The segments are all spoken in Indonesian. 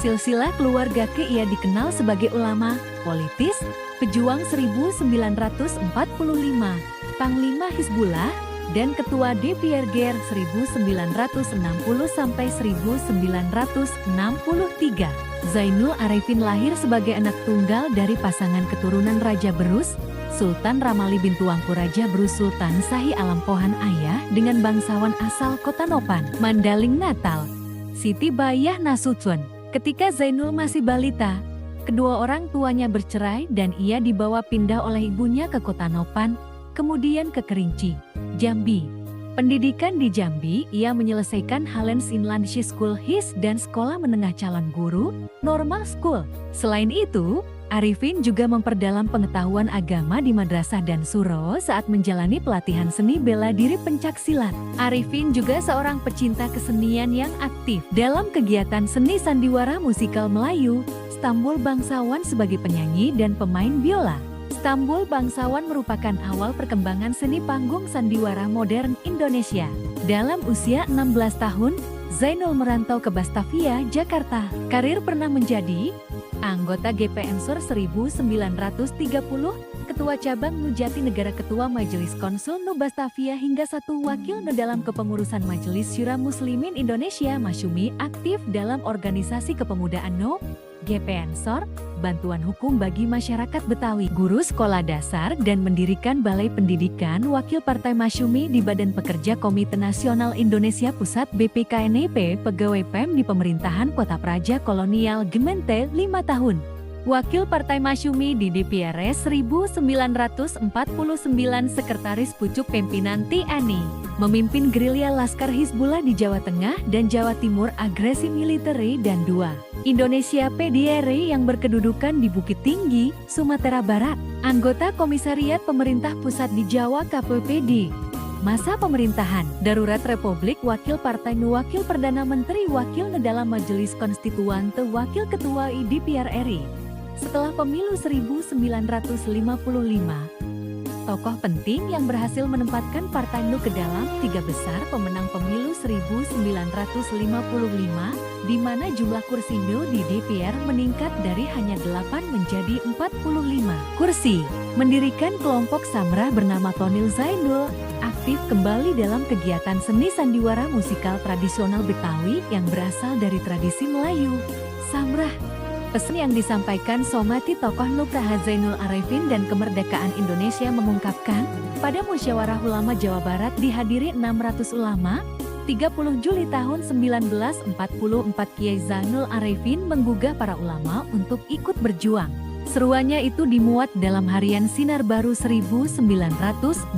Silsilah keluarga Ke ia dikenal sebagai ulama, politis, pejuang 1945, Panglima Hizbullah, dan Ketua DPRG 1960 sampai 1963. Zainul Arifin lahir sebagai anak tunggal dari pasangan keturunan Raja Berus, Sultan Ramali bin Tuanku Raja Berus Sultan Shahi Alam Pohan Ayah dengan bangsawan asal Kota Nopan, Mandaling Natal, Siti Bayah Nasution. Ketika Zainul masih balita, kedua orang tuanya bercerai dan ia dibawa pindah oleh ibunya ke Kota Nopan, kemudian ke Kerinci, Jambi. Pendidikan di Jambi, ia menyelesaikan Halens Inlandse School HIS dan Sekolah Menengah Calon Guru, Normal School. Selain itu, Arifin juga memperdalam pengetahuan agama di madrasah dan suro saat menjalani pelatihan seni bela diri pencaksilat. Arifin juga seorang pecinta kesenian yang aktif dalam kegiatan seni sandiwara musikal Melayu, Stambul Bangsawan sebagai penyanyi dan pemain biola. Stambul Bangsawan merupakan awal perkembangan seni panggung sandiwara modern Indonesia. Dalam usia 16 tahun, Zainul merantau ke Batavia, Jakarta. Karir pernah menjadi anggota GP Ansor 1930, Ketua Cabang Nujati Negara, Ketua Majelis Konsul Nu Batavia hingga satu wakil dalam kepengurusan Majelis Syura Muslimin Indonesia. Masyumi aktif dalam organisasi kepemudaan No GP Ansor, bantuan hukum bagi masyarakat Betawi, guru sekolah dasar dan mendirikan Balai Pendidikan Wakil Partai Masyumi di Badan Pekerja Komite Nasional Indonesia Pusat BPKNP, pegawai PEM di pemerintahan Kota Praja Kolonial Gemente 5 tahun. Wakil Partai Masyumi di DPRS 1949, Sekretaris Pucuk Pimpinan TNI. Memimpin gerilya Laskar Hizbullah di Jawa Tengah dan Jawa Timur, agresi militer dan 2. Indonesia PDRI yang berkedudukan di Bukit Tinggi, Sumatera Barat. Anggota Komisariat Pemerintah Pusat di Jawa KPPD. Masa pemerintahan darurat Republik, Wakil Partai Nu, Wakil Perdana Menteri, Wakil dalam Majelis Konstituante, Wakil Ketua DPR RI. Setelah pemilu 1955, tokoh penting yang berhasil menempatkan Partai Nu ke dalam 3 besar pemenang pemilu 1955, di mana jumlah kursi Nu di DPR meningkat dari hanya 8 menjadi 45 kursi. Mendirikan kelompok Samrah bernama Tonil Zainul, aktif kembali dalam kegiatan seni sandiwara musikal tradisional Betawi yang berasal dari tradisi Melayu. Samrah. Pesan yang disampaikan Somati tokoh Nu Praha Zainul Arifin dan kemerdekaan Indonesia mengungkapkan, pada Musyawarah Ulama Jawa Barat dihadiri 600 ulama, 30 Juli tahun 1944 Kiai Zainul Arifin menggugah para ulama untuk ikut berjuang. Seruannya itu dimuat dalam harian Sinar Baru 1944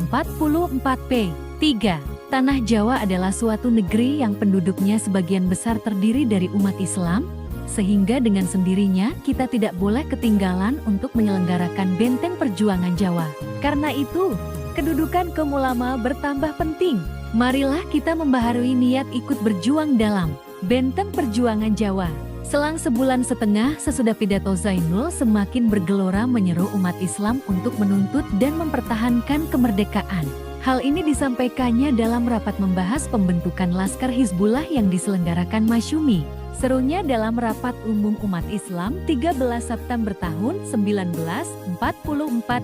p. 3. Tanah Jawa adalah suatu negeri yang penduduknya sebagian besar terdiri dari umat Islam, sehingga dengan sendirinya kita tidak boleh ketinggalan untuk menyelenggarakan benteng perjuangan Jawa. Karena itu, kedudukan kaum ulama bertambah penting. Marilah kita membaharui niat ikut berjuang dalam benteng perjuangan Jawa. Selang sebulan setengah sesudah pidato Zainul semakin bergelora menyeru umat Islam untuk menuntut dan mempertahankan kemerdekaan. Hal ini disampaikannya dalam rapat membahas pembentukan Laskar Hizbullah yang diselenggarakan Masyumi. Serunya dalam rapat umum umat Islam 13 September tahun 1944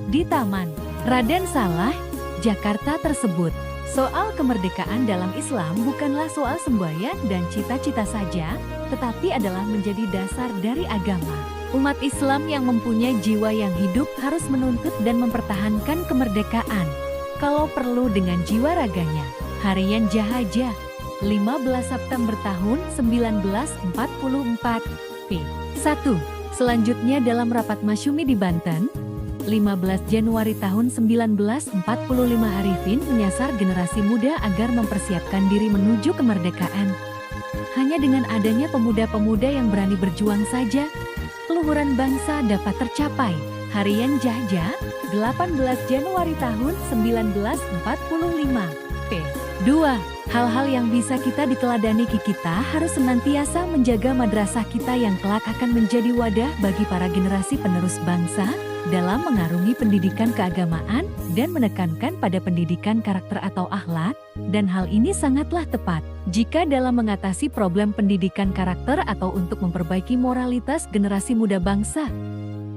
di Taman Raden Saleh, Jakarta tersebut. Soal kemerdekaan dalam Islam bukanlah soal semboyan dan cita-cita saja, tetapi adalah menjadi dasar dari agama. Umat Islam yang mempunyai jiwa yang hidup harus menuntut dan mempertahankan kemerdekaan. Kalau perlu dengan jiwa raganya. Harian Jahaja, 15 September tahun 1944 p. 1. Selanjutnya dalam rapat Masyumi di Banten, 15 Januari tahun 1945 Arifin menyasar generasi muda agar mempersiapkan diri menuju kemerdekaan. Hanya dengan adanya pemuda-pemuda yang berani berjuang saja, keluhuran bangsa dapat tercapai. Harian Jahja, 18 Januari tahun 1945 p. 2. Hal-hal yang bisa kita diteladani kita harus senantiasa menjaga madrasah kita yang kelak akan menjadi wadah bagi para generasi penerus bangsa, dalam mengarungi pendidikan keagamaan dan menekankan pada pendidikan karakter atau akhlak, dan hal ini sangatlah tepat jika dalam mengatasi problem pendidikan karakter atau untuk memperbaiki moralitas generasi muda bangsa.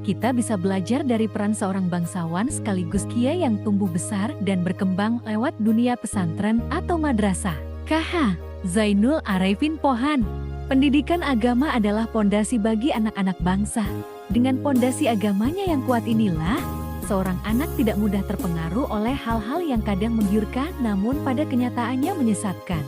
Kita bisa belajar dari peran seorang bangsawan sekaligus kiai yang tumbuh besar dan berkembang lewat dunia pesantren atau madrasah. KH. Zainul Arifin Pohan. Pendidikan agama adalah pondasi bagi anak-anak bangsa. Dengan pondasi agamanya yang kuat inilah, seorang anak tidak mudah terpengaruh oleh hal-hal yang kadang menggiurkan namun pada kenyataannya menyesatkan.